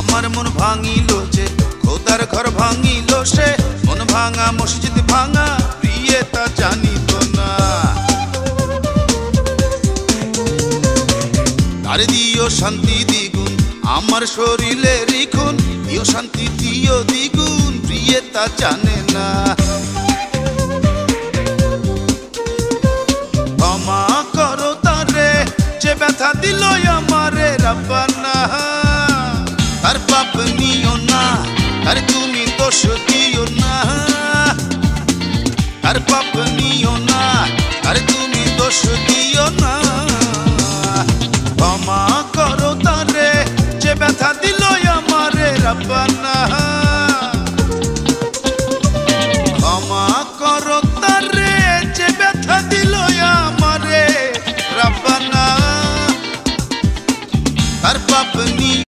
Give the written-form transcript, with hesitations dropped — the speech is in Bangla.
আমার মন ভাঙিল যে খোদার ঘর ভাঙিল সে, মন ভাঙা মসজিদ ভাঙা প্রিয়ে তা জানিত না। তার দিও শান্তি দ্বিগুণ আমার শরীরে রিখুন, দিও শান্তি দিও দ্বিগুণ প্রিয়ে তা জানে না। ক্ষমা করো তারে যে ব্যথা দিল আমারে রাব্বানা, তার পাপ নিও না, তার তুমি দোষ দিও না, তার পাপ নিও না, তার তুমি দোষ দিও না। ক্ষমা করো তারে যে ব্যথা দিল আমারে রাব্বানা।